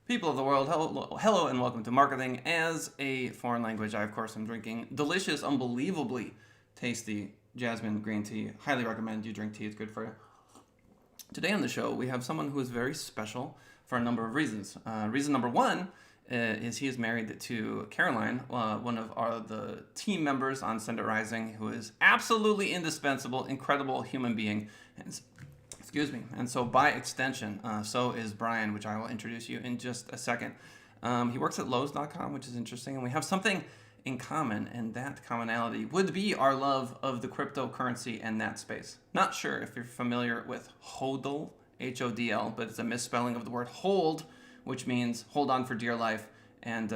People of the world, hello and welcome to Marketing as a Foreign Language. I, of course, am drinking delicious, unbelievably tasty jasmine green tea. Highly recommend you drink tea. It's good for you. Today on the show, we have someone who is very special for a number of reasons. Reason number one is he is married to Caroline, one of the team members on Send It Rising, who is absolutely indispensable, incredible human being. And so by extension, so is Brian, which I will introduce you in just a second. He works at Lowe's.com, which is interesting, and we have something in common, and that commonality would be our love of the cryptocurrency and that space. Not sure if you're familiar with HODL, H-O-D-L, but it's a misspelling of the word hold, which means hold on for dear life and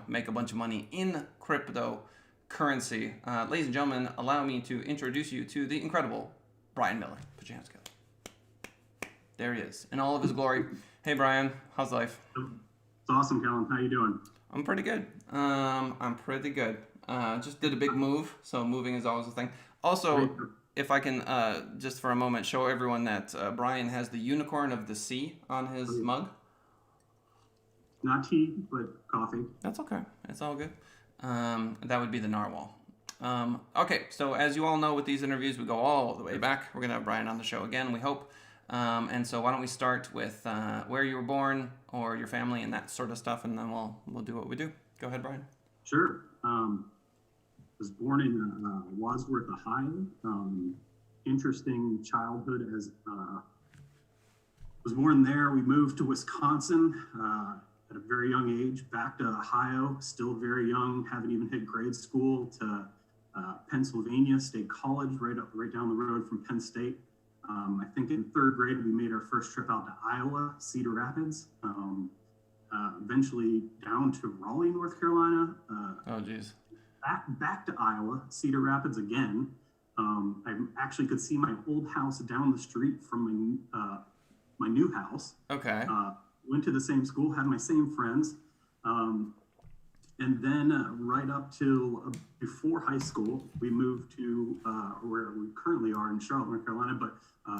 make a bunch of money in cryptocurrency. Ladies and gentlemen, allow me to introduce you to the incredible Brian Miller. Put your hands together. There he is, in all of his glory. Hey, Brian, how's life? It's awesome, Kellen. How you doing? I'm pretty good. Just did a big move, so moving is always a thing. Also, if I can, just for a moment, show everyone that Brian has the unicorn of the sea on his mug. Not tea, but coffee. That's okay. It's all good. That would be the narwhal. Okay, so as you all know, with these interviews, we go all the way back. We're going to have Brian on the show again, we hope. And so why don't we start with where you were born or your family and that sort of stuff, and then we'll do what we do. Go ahead, Brian. Sure. Was born in Wadsworth, Ohio. Interesting childhood as was born there. We moved to Wisconsin at a very young age, back to Ohio, still very young, haven't even hit grade school, to Pennsylvania State College, right down the road from Penn State. I think in third grade, we made our first trip out to Iowa, Cedar Rapids, eventually down to Raleigh, North Carolina. Oh, geez. Back to Iowa, Cedar Rapids again. I actually could see my old house down the street from my new house. Okay. Went to the same school, had my same friends. And then right up till before high school, we moved to where we currently are in Charlotte, North Carolina, but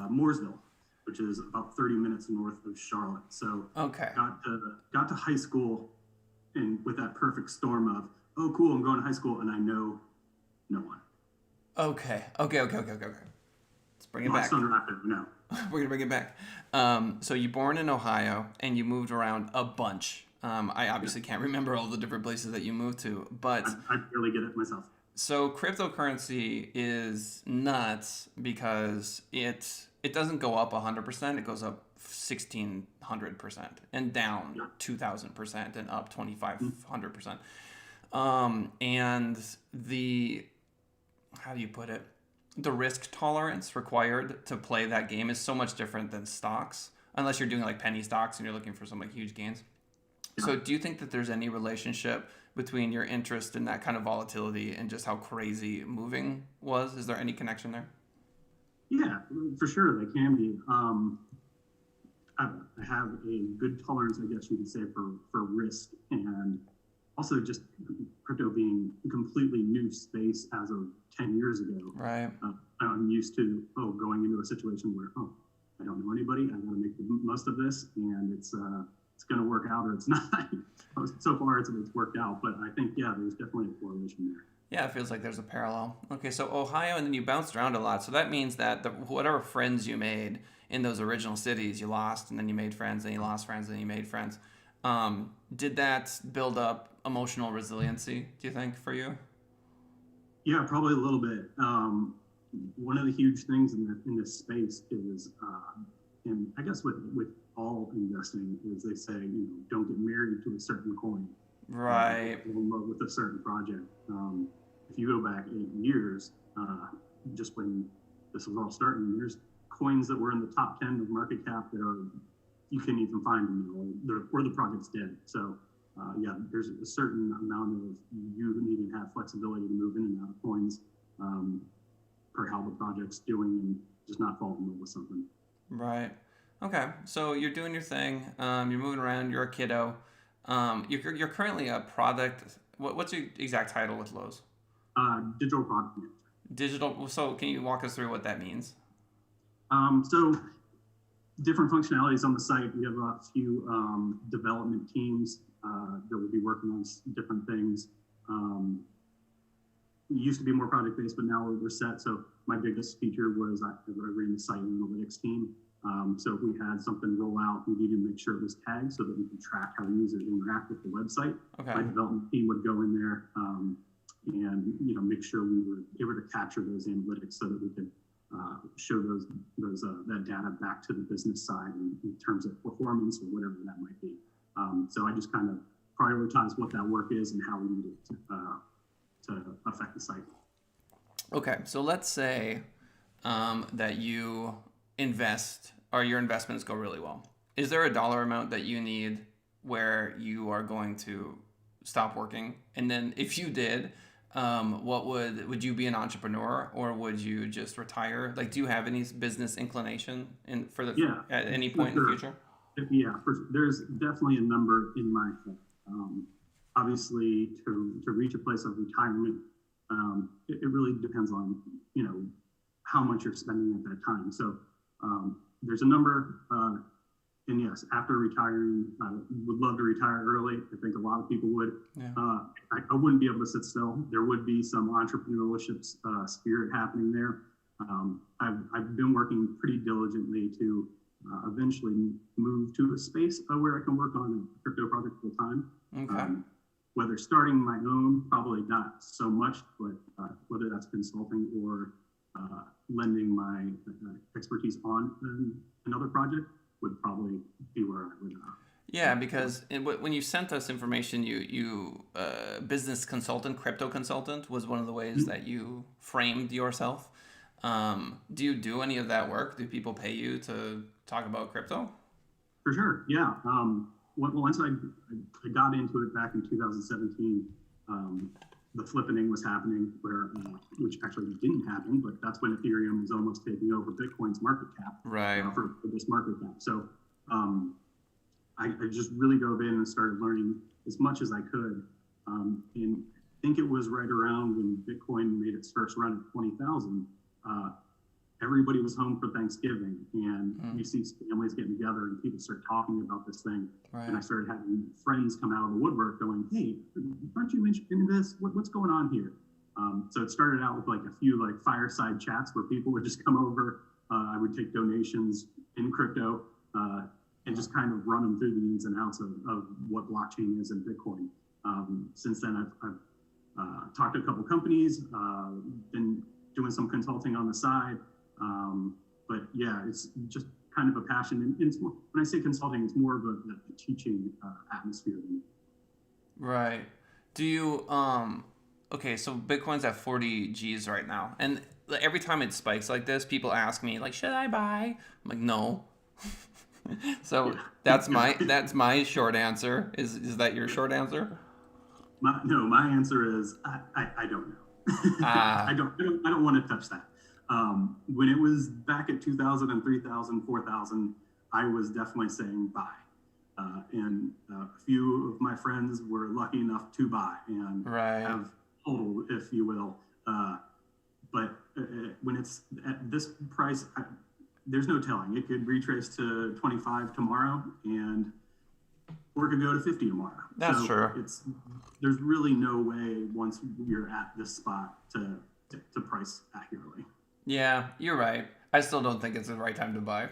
Mooresville, which is about 30 minutes north of Charlotte. So okay. Got to high school and with that perfect storm of, oh, cool, I'm going to high school, and I know no one. Okay. Let's bring it back. We're going to bring it back. So you're born in Ohio, and you moved around a bunch. I obviously can't remember all the different places that you moved to, but I barely get it myself. So cryptocurrency is nuts because it doesn't go up 100%. It goes up 1,600% and down 2,000% and up 2,500%. And how do you put it? The risk tolerance required to play that game is so much different than stocks, unless you're doing like penny stocks and you're looking for some like huge gains. So do you think that there's any relationship between your interest in that kind of volatility and just how crazy moving was? Is there any connection there? Yeah, for sure. They can be. I have a good tolerance, I guess you could say, for risk, and also just crypto being a completely new space as of 10 years ago. Right. I'm used to going into a situation where I don't know anybody. I got to make the most of this, and it's going to work out or it's not. So far, it's worked out, but I think, there's definitely a correlation there. Yeah, it feels like there's a parallel. Okay, so Ohio, and then you bounced around a lot. So that means that whatever friends you made in those original cities, you lost, and then you made friends, and you lost friends, and you made friends. Did that build up emotional resiliency, do you think, for you? Yeah, probably a little bit. One of the huge things in this space is, and I guess with all investing, is they say, don't get married to a certain coin. Right. In love with a certain project. If you go back 8 years, just when this was all starting, there's coins that were in the top 10 of market cap that you can't even find anymore, or the project's dead. So there's a certain amount of you needing to have flexibility to move in and out of coins per how the project's doing, and just not fall in love with something. Right. Okay. So you're doing your thing. You're moving around. You're a kiddo. You're currently a product. What's your exact title with Lowe's? Digital product manager. Digital. So can you walk us through what that means? So different functionalities on the site. We have a few development teams that will be working on different things. It used to be more project-based, but now we're set. So my biggest feature was I ran the site analytics team. So if we had something roll out, we needed to make sure it was tagged so that we could track how users interact with the website. Okay. My development team would go in there and make sure we were able to capture those analytics so that we could show that data back to the business side in terms of performance or whatever that might be. So I just kind of prioritize what that work is and how we need it to affect the site. Okay, so let's say that you invest or your investments go really well. Is there a dollar amount that you need where you are going to stop working? And then if you did, what would you be an entrepreneur or would you just retire? Like, do you have any business inclination at any point in the future? Yeah, there's definitely a number in my head. Obviously, to reach a place of retirement, it really depends on how much you're spending at that time. So there's a number, and yes, after retiring, I would love to retire early. I think a lot of people would. Yeah. I wouldn't be able to sit still. There would be some entrepreneurship spirit happening there. I've been working pretty diligently to eventually move to a space where I can work on a crypto project full time. Okay. Whether starting my own, probably not so much, but whether that's consulting or lending my expertise on another project would probably be where I would. Yeah, because when you sent us information, you business consultant, crypto consultant was one of the ways that you framed yourself. Do you do any of that work? Do people pay you to talk about crypto? For sure, yeah. Once I got into it back in 2017, the flippening was happening, which actually didn't happen, but that's when Ethereum was almost taking over Bitcoin's market cap. Right. For this market cap. So I just really dove in and started learning as much as I could. And I think it was right around when Bitcoin made its first run at 20,000. Everybody was home for Thanksgiving, and you see families getting together and people start talking about this thing. Right. And I started having friends come out of the woodwork going, "Hey, aren't you interested in this? What's going on here?" So it started out with like a few like fireside chats where people would just come over. I would take donations in crypto and just kind of run them through the ins and outs of what blockchain is and Bitcoin. Since then, I've talked to a couple companies, been doing some consulting on the side. But yeah, it's just kind of a passion. And it's more, when I say consulting, it's more of a teaching atmosphere. Right. Do you, okay, so Bitcoin's at 40 G's right now. And every time it spikes like this, people ask me, like, should I buy? I'm like, no. So that's my short answer. Is that your short answer? My answer is I don't know. I don't want to touch that. When it was back at 2,000 and 3,000, 4,000, I was definitely saying buy. And a few of my friends were lucky enough to buy and have hodled, if you will. But when it's at this price, there's no telling. It could retrace to 25 tomorrow, or it could go to 50 tomorrow. That's true. There's really no way once you're at this spot to price accurately. Yeah, you're right. I still don't think it's the right time to buy.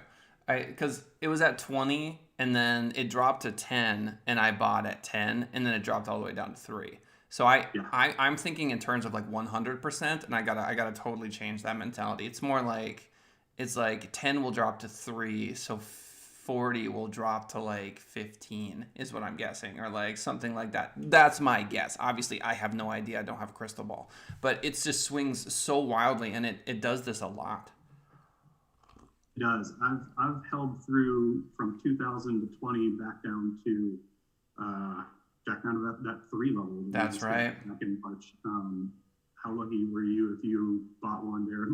Because it was at 20 and then it dropped to 10 and I bought at 10 and then it dropped all the way down to 3. So I'm thinking in terms of like 100% and I gotta totally change that mentality. It's more like, it's like 10 will drop to 3, so 40 will drop to like 15 is what I'm guessing, or like something like that. That's my guess. Obviously, I have no idea. I don't have a crystal ball. But it just swings so wildly, and it does this a lot. It does. I've held through from 2020 back down to that 3 level. That's right. Back in March. How lucky were you if you bought one there?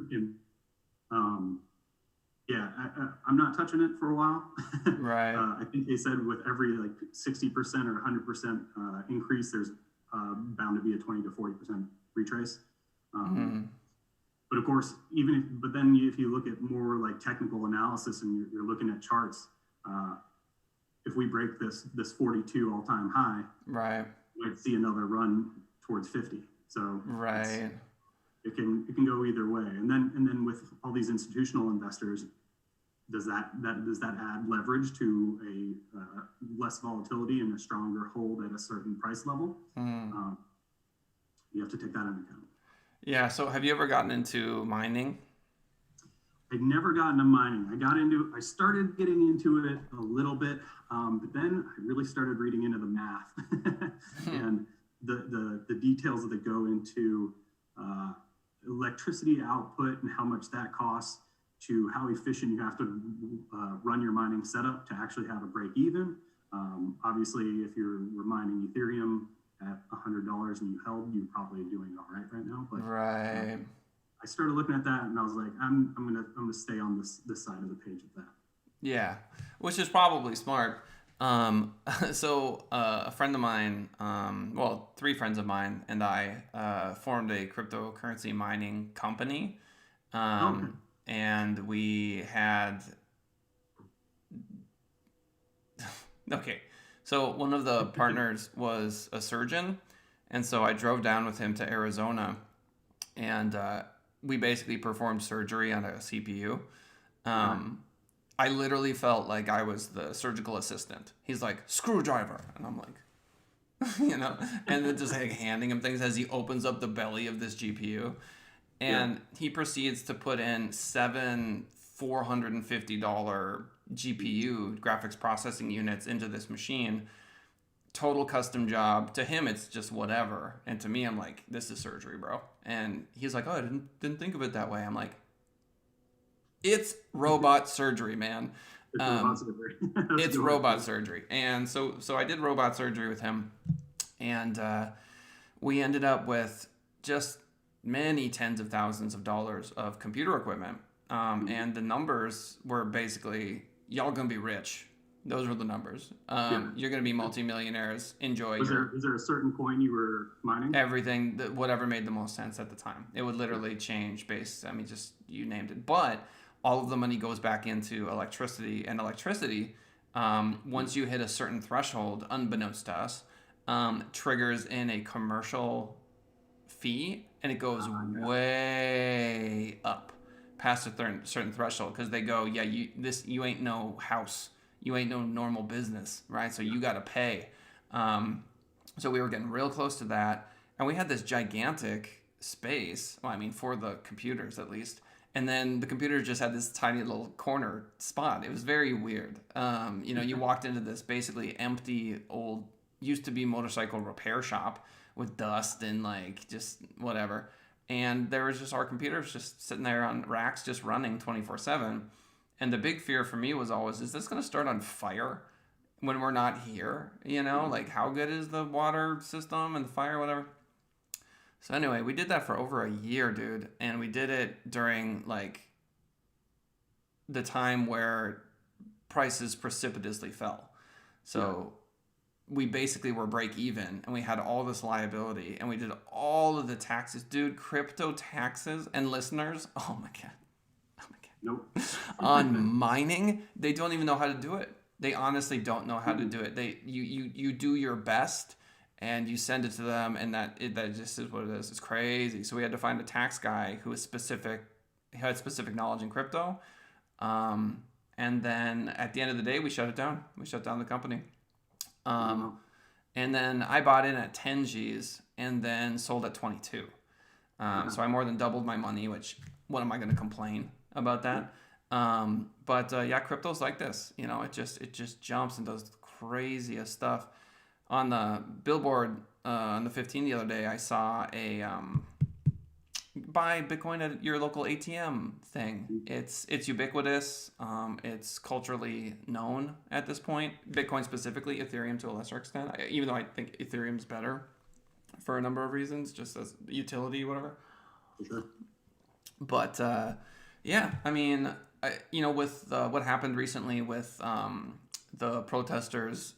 Yeah, I'm not touching it for a while. Right. I think they said with every like 60% or 100% increase, there's bound to be a 20 to 40% retrace. But of course, if you look at more like technical analysis and you're looking at charts, if we break this 42 all-time high, Right. we might see another run towards 50. So Right. it can go either way. And then with all these institutional investors, does that add leverage to a less volatility and a stronger hold at a certain price level? You have to take that into account. Yeah. So have you ever gotten into mining? I'd never gotten into mining. I started getting into it a little bit, but then I really started reading into the math and the details that go into electricity output and how much that costs, to how efficient you have to run your mining setup to actually have a break even. Obviously, if we're mining Ethereum at $100 and you're probably doing all right now. But Right. I started looking at that and I was like, I'm gonna stay on this side of the page of that. Yeah, which is probably smart. So a friend of mine, well, three friends of mine and I formed a cryptocurrency mining company. Okay. And we had, okay, so one of the partners was a surgeon. And so I drove down with him to Arizona and we basically performed surgery on a CPU. I literally felt like I was the surgical assistant. He's like, screwdriver. And I'm like, and then just like handing him things as he opens up the belly of this GPU. And he proceeds to put in 7 $450 GPU, graphics processing units, into this machine. Total custom job. To him, it's just whatever. And to me, I'm like, this is surgery, bro. And he's like, oh, I didn't think of it that way. I'm like, it's robot surgery, man. Robot surgery. It's robot surgery. And so I did robot surgery with him. And we ended up with just many tens of thousands of dollars of computer equipment. And the numbers were basically, y'all gonna be rich. Those were the numbers. You're gonna be multimillionaires. Enjoy. Is there a certain coin you were mining? Everything, whatever made the most sense at the time. It would literally change based, just you named it. But all of the money goes back into electricity. And electricity, once you hit a certain threshold, unbeknownst to us, triggers in a commercial fee, and it goes way up past a certain threshold, because they go, yeah, you ain't no house, you ain't no normal business, right? So you got to pay. So we were getting real close to that, and we had this gigantic space. Well, for the computers at least, and then the computers just had this tiny little corner spot. It was very weird. You walked into this basically empty old, used to be motorcycle repair shop with dust and like just whatever. And there was just our computers just sitting there on racks, just running 24/7. And the big fear for me was always, is this going to start on fire when we're not here? Like, how good is the water system and the fire, whatever. So anyway, we did that for over a year, dude. And we did it during like the time where prices precipitously fell. So we basically were break even, and we had all this liability, and we did all of the taxes. Dude, crypto taxes, and listeners, oh my God. Nope. On mining, they don't even know how to do it. They honestly don't know how to do it. You do your best, and you send it to them, and that just is what it is. It's crazy. So we had to find a tax guy who was had specific knowledge in crypto. And then at the end of the day, we shut it down. We shut down the company. And then I bought in at 10 G's and then sold at 22. So I more than doubled my money, which, what am I going to complain about that? But crypto's like this, it just jumps and does the craziest stuff. On the billboard, on the 15 the other day, I saw a, buy Bitcoin at your local ATM thing. It's ubiquitous. It's culturally known at this point. Bitcoin specifically, Ethereum to a lesser extent. Even though I think Ethereum's better for a number of reasons, just as utility, whatever. Sure. But with what happened recently with the protesters,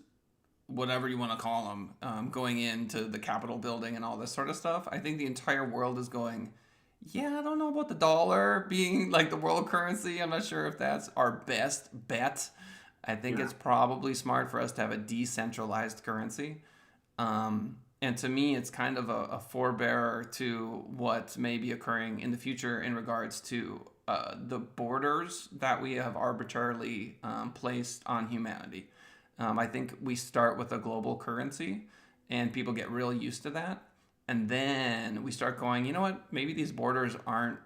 whatever you want to call them, going into the Capitol building and all this sort of stuff, I think the entire world is going, Yeah, I don't know about the dollar being like the world currency. I'm not sure if that's our best bet. I think Yeah. it's probably smart for us to have a decentralized currency. And to me, it's kind of a forebearer to what may be occurring in the future in regards to the borders that we have arbitrarily placed on humanity. I think we start with a global currency and people get real used to that. And then we start going, you know what? Maybe these borders aren't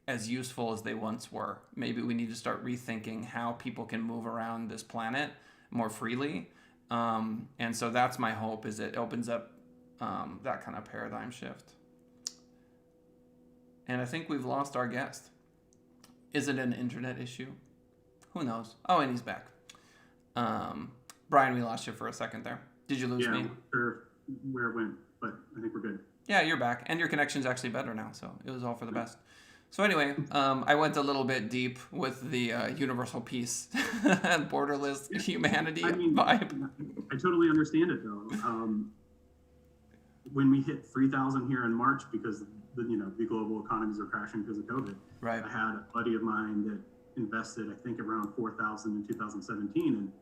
as useful as they once were. Maybe we need to start rethinking how people can move around this planet more freely. And so that's my hope, is it opens up that kind of paradigm shift. And I think we've lost our guest. Is it an internet issue? Who knows? Oh, and he's back. Brian, we lost you for a second there. Did you lose Yeah, me? I'm not sure where it went, but I think we're good. Yeah, you're back. And your connection's actually better now, so it was all for the best. So anyway, I went a little bit deep with the universal peace and borderless humanity I mean, vibe. I totally understand it though. When we hit 3,000 here in March, because the global economies are crashing because of COVID, Right. I had a buddy of mine that invested, I think, around 4,000 in 2017, and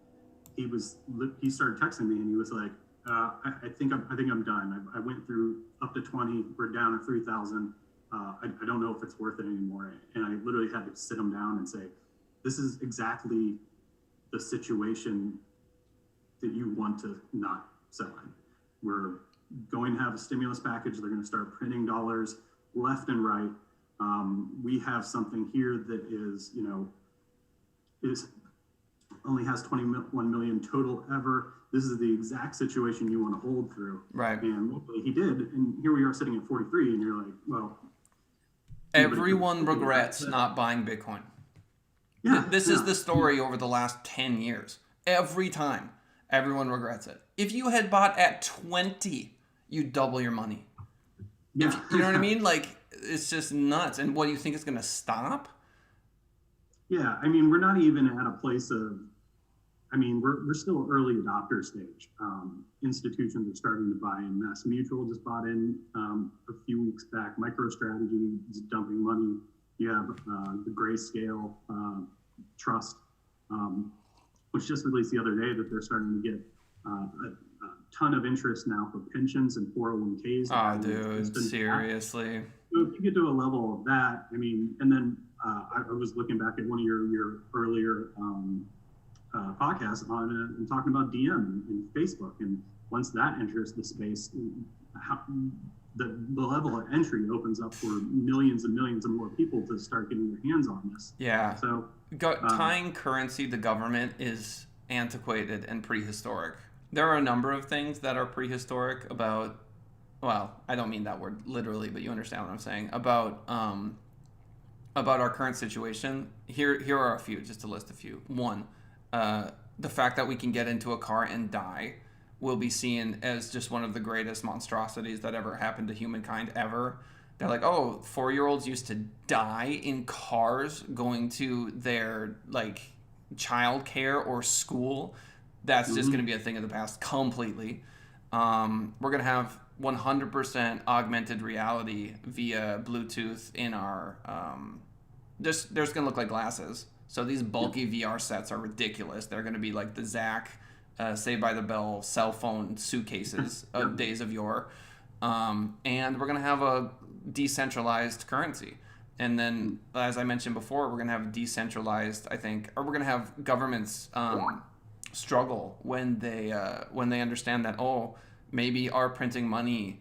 he started texting me, and he was like, I think I'm done. I went through up to 20. We're down at 3,000. I don't know if it's worth it anymore. And I literally had to sit him down and say, this is exactly the situation that you want to not sell in. We're going to have a stimulus package. They're going to start printing dollars left and right. We have something here that is only has 21 million total ever. This is the exact situation you want to hold through. Right. And luckily he did. And here we are sitting at 43, and you're like, well, Everyone regrets not buying Bitcoin. yeah, This yeah. is the story over the last 10 years. Every time, everyone regrets it. If you had bought at 20, you'd double your money. Yeah. You know what I mean? Like, it's just nuts. And what do you think is going to stop? Yeah, I mean, we're not even at a place of, we're still early adopter stage. Institutions are starting to buy in. Mass Mutual just bought in a few weeks back. MicroStrategy is dumping money. You have the Grayscale Trust, which just released the other day that they're starting to get a ton of interest now for pensions and 401ks. Oh, dude, seriously. So if you get to a level of that, and then I was looking back at one of your earlier podcasts on and talking about DM and Facebook, and once that enters the space, the level of entry opens up for millions and millions of more people to start getting their hands on this. Yeah. So tying currency to government is antiquated and prehistoric. There are a number of things that are prehistoric about, well, I don't mean that word literally, but you understand what I'm saying, about our current situation. Here are a few, just to list a few. One, the fact that we can get into a car and die will be seen as just one of the greatest monstrosities that ever happened to humankind ever. They're like, oh, 4-year-olds used to die in cars going to their child care or school. That's just going to be a thing of the past completely. We're going to have 100% augmented reality via Bluetooth in our there's going to look like glasses. So these bulky VR sets are ridiculous. They're going to be like the Zach Saved by the Bell cell phone suitcases of days of yore. And we're going to have a decentralized currency. And then, as I mentioned before, we're going to have decentralized, we're going to have governments struggle when they understand that, oh, maybe our printing money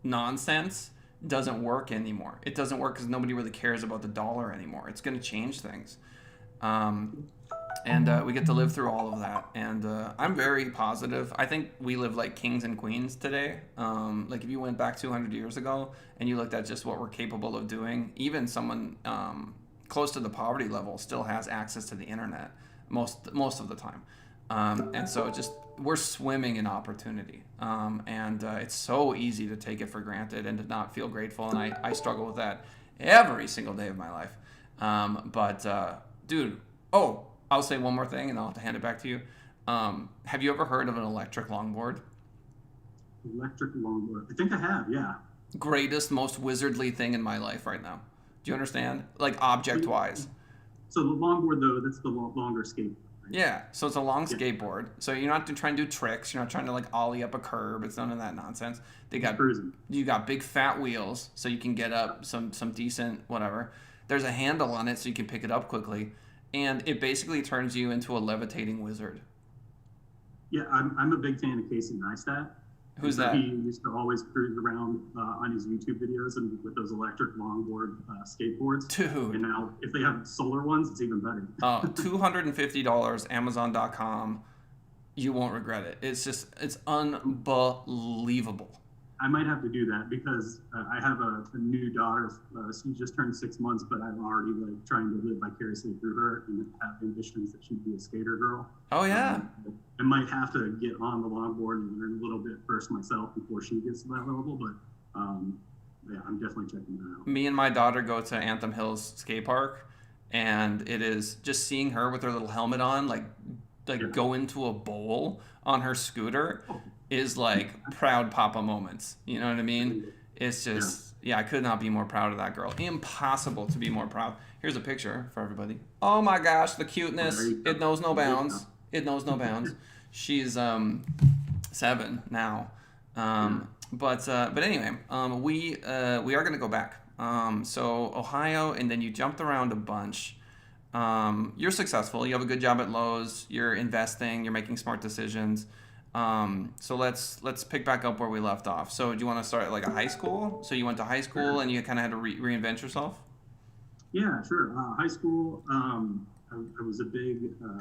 nonsense doesn't work anymore. It doesn't work because nobody really cares about the dollar anymore. It's going to change things. And we get to live through all of that. And I'm very positive. I think we live like kings and queens today. Like if you went back 200 years ago and you looked at just what we're capable of doing, even someone close to the poverty level still has access to the internet most of the time. And so we're swimming in opportunity. And it's so easy to take it for granted and to not feel grateful. And I struggle with that every single day of my life. Dude, I'll say one more thing and I'll have to hand it back to you. Have you ever heard of an electric longboard? Electric longboard. I think I have, yeah. greatest, most wizardly thing in my life right now. Do you understand? Like object wise. So the longboard though, that's the longer skateboard, right? Yeah, so it's a long Yeah, skateboard. So you're not trying to do tricks. You're not trying to like ollie up a curb. It's none of that nonsense. They just got cruising. you got big fat wheels, so you can get up some decent whatever. There's a handle on it, so you can pick it up quickly, and it basically turns you into a levitating wizard. Yeah, I'm a big fan of Casey Neistat. And Who's so he that? used to always cruise around on his YouTube videos and with those electric longboard skateboards. And Dude. now, if they have solar ones, it's even better. $250, Amazon.com. You won't regret it. It's unbelievable. I might have to do that because I have a new daughter. She just turned 6 months, but I'm already like trying to live vicariously through her and have ambitions that she'd be a skater girl. Oh yeah. I might have to get on the longboard and learn a little bit first myself before she gets to that level. But yeah, I'm definitely checking that out. Me and my daughter go to Anthem Hills Skate Park, and it is just seeing her with her little helmet on, like Yeah. go into a bowl on her scooter, is like proud papa moments. You know what I mean? It's just yeah, I could not be more proud of that girl. Impossible to be more proud. Here's a picture for everybody. Oh my gosh, the cuteness. There you go. It knows no There you bounds. go. It knows no bounds. She's 7 now. But anyway, we are gonna go back. So Ohio, and then you jumped around a bunch. You're successful. You have a good job at Lowe's. You're investing. You're making smart decisions. So let's pick back up where we left off. So do you want to start at like a high school? So you went to high school and you kind of had to reinvent yourself. Yeah, sure. High school, I was a big,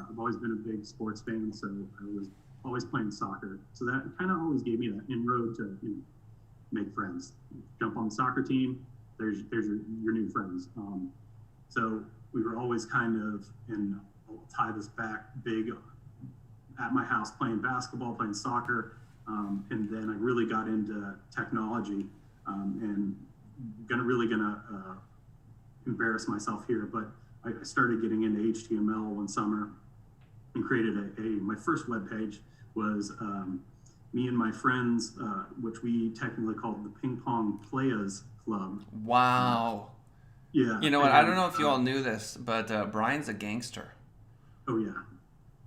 I've always been a big sports fan, so I was always playing soccer. So that kind of always gave me that inroad to make friends. Jump on the soccer team, there's your new friends. So we were always kind of, and I'll tie this back big at my house playing basketball, playing soccer. And then I really got into technology and gonna embarrass myself here, but I started getting into HTML one summer and created my first web page was me and my friends, which we technically called the Ping Pong Playas Club. Wow. Yeah. You know what? I don't know if you all knew this, but Brian's a gangster. Oh yeah,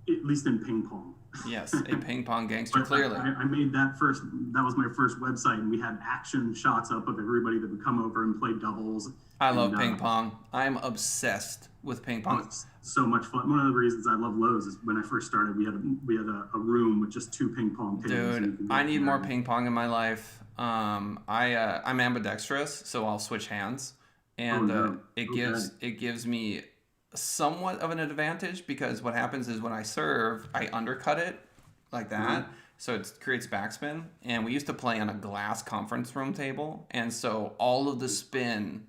at least in ping pong. Yes, a ping pong gangster, But clearly. I made that was my first website, and we had action shots up of everybody that would come over and play doubles. I love And, ping pong. I'm obsessed with ping pong. It's so much fun. One of the reasons I love Lowe's is when I first started, we had a room with just 2 ping pong tables. and you Dude, could I get need there. more ping pong in my life. I'm ambidextrous, so I'll switch hands, and no. it gives me somewhat of an advantage because what happens is when I serve, I undercut it like that, so it creates backspin. And we used to play on a glass conference room table, and so all of the spin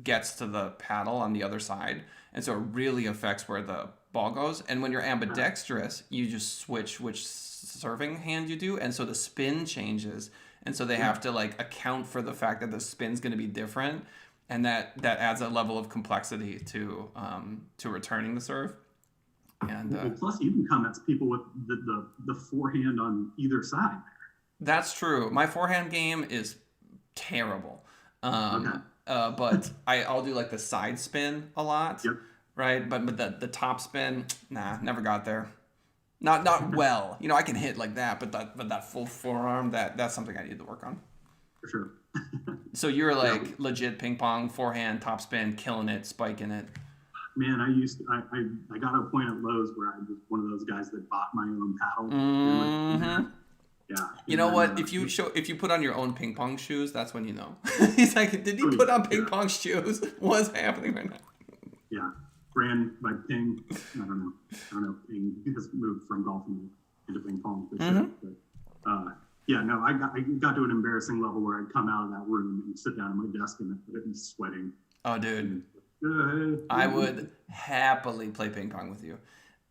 gets to the paddle on the other side, and so it really affects where the ball goes. And when you're ambidextrous, you just switch which serving hand you do, and so the spin changes, and so they have to like account for the fact that the spin's going to be different, and that adds a level of complexity to returning the serve. And Well, plus, you can come at people with the forehand on either side. that's true. My forehand game is terrible. Okay. But I'll do like the side spin a lot, Yep. right? But the top spin, nah, never got there. Not well. You know, I can hit like that, but that full forearm, that's something I need to work on. For sure. So you're like legit ping pong, forehand, top spin, killing it, spiking it. Man, I got to a point at Lowe's where I was one of those guys that bought my own paddle. Mm-hmm. Yeah. You know And, what? If you put on your own ping pong shoes, that's when you know. He's like, did he put on ping pong shoes? What's happening right now? Yeah. Brand by Ping. I don't know. Ping has moved from golfing into ping pong for sure. But, yeah, no, I got to an embarrassing level where I'd come out of that room and sit down at my desk and I'd be sweating. Oh, dude. I would happily play ping pong with you.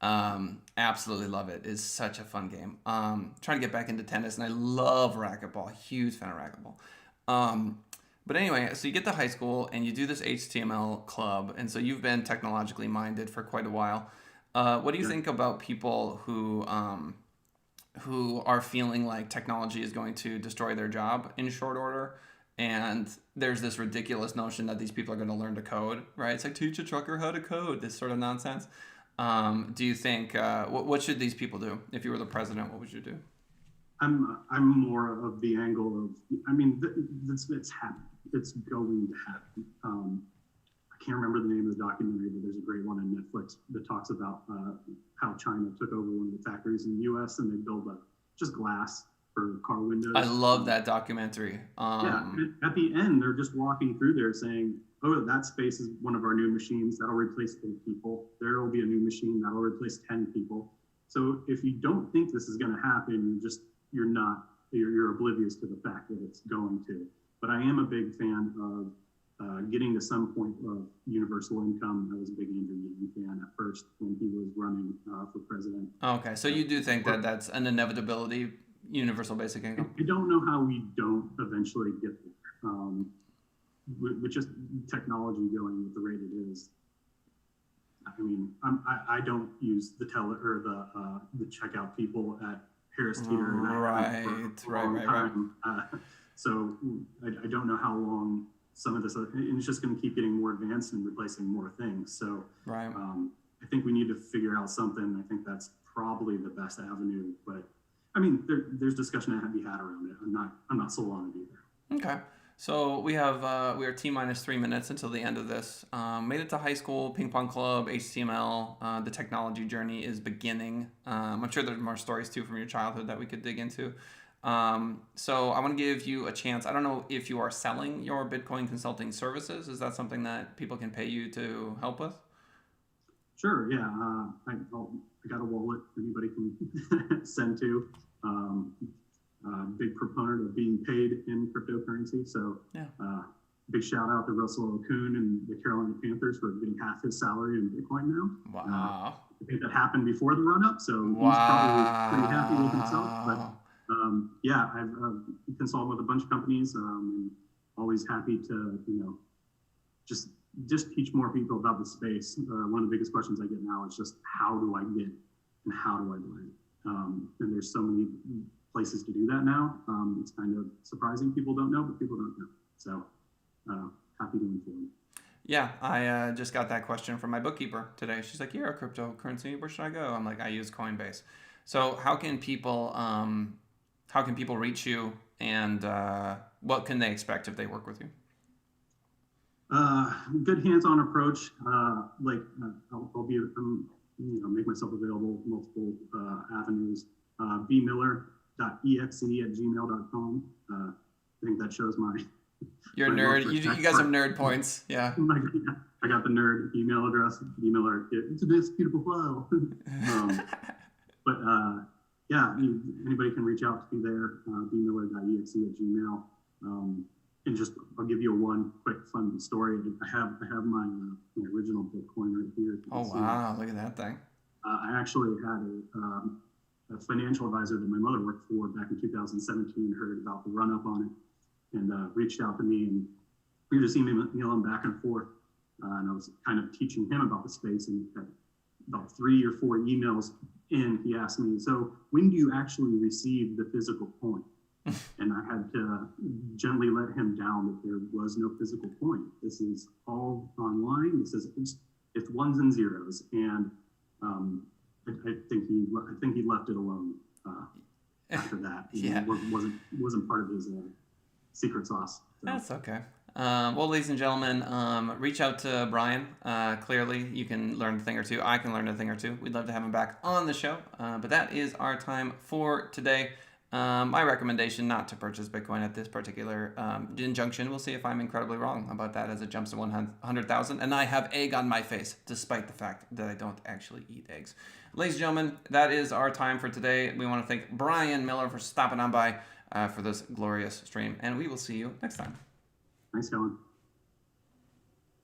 Absolutely love it. It's such a fun game. Trying to get back into tennis, and I love racquetball. Huge fan of racquetball. But anyway, so you get to high school and you do this HTML club, and so you've been technologically minded for quite a while. What do you think about people who are feeling like technology is going to destroy their job in short order? And there's this ridiculous notion that these people are going to learn to code, right? It's like, teach a trucker how to code, this sort of nonsense. Do you think, what should these people do? If you were the president, what would you do? I'm more of the angle of, I mean, it's happening. It's going to happen. I can't remember the name of the documentary, but there's a great one on Netflix that talks about how China took over one of the factories in the U.S. and they built just glass for car windows. I love that documentary. Yeah, at the end, they're just walking through there saying, oh, that space is one of our new machines. That'll replace 10 people. There will be a new machine that'll replace 10 people. So if you don't think this is going to happen, you're oblivious to the fact that it's going to. But I am a big fan of getting to some point of universal income. I was a big Andrew Yang fan at first when he was running for president. Okay, so you do think that that's an inevitability, universal basic income? I don't know how we don't eventually get there. With just technology going at the rate it is. I mean, I don't use the the checkout people at Harris Teeter. Right. So I don't know how long some of this, and it's just going to keep getting more advanced and replacing more things. So right. I think we need to figure out something. I think that's probably the best avenue. But I mean, there's discussion that had to be had around it. I'm not sold on it either. Okay. So we are T-minus 3 minutes until the end of this. Made it to high school, ping pong club, HTML. The technology journey is beginning. I'm sure there's more stories too from your childhood that we could dig into. So I want to give you a chance. I don't know if you are selling your Bitcoin consulting services. Is that something that people can pay you to help with? Sure. Yeah. I got a wallet anybody can send to. Big proponent of being paid in cryptocurrency. So yeah. Big shout out to Russell Okun and the Carolina Panthers for getting half his salary in Bitcoin now. Wow. I think that happened before the run up. So he's probably pretty happy with himself. But yeah, I've consulted with a bunch of companies and always happy to, just teach more people about the space. One of the biggest questions I get now is just how do I get and how do I buy? And there's so many places to do that now. It's kind of surprising people don't know, but people don't know. So happy to inform. Yeah, I just got that question from my bookkeeper today. She's like, "You're a cryptocurrency. Where should I go?" I'm like, "I use Coinbase." So how can people reach you, and what can they expect if they work with you? Good hands-on approach. I'll be make myself available multiple avenues. bmiller.exe@gmail.com. I think that shows my. You're a nerd. You guys have nerd points. Yeah. I got the nerd email address. Bmiller. It's this beautiful file. But yeah, anybody can reach out to me there. bmiller.exe@gmail. And just I'll give you one quick fun story. I have my original Bitcoin right here. Oh wow! Look at that thing. I actually had a financial advisor that my mother worked for back in 2017 heard about the run up on it and reached out to me, and we were just emailing back and forth. And I was kind of teaching him about the space, and about 3 or 4 emails in, he asked me, "So when do you actually receive the physical coin?" And I had to gently let him down that there was no physical coin. This is all online. It's ones and zeros, and I think he left it alone after that. Yeah, wasn't part of his secret sauce. So. That's okay. Well, ladies and gentlemen, reach out to Brian. Clearly, you can learn a thing or two. I can learn a thing or two. We'd love to have him back on the show. But that is our time for today. My recommendation not to purchase Bitcoin at this particular injunction. We'll see if I'm incredibly wrong about that as it jumps to 100,000. And I have egg on my face, despite the fact that I don't actually eat eggs. Ladies and gentlemen, that is our time for today. We want to thank Brian Miller for stopping on by for this glorious stream. And we will see you next time. Thanks, Helen.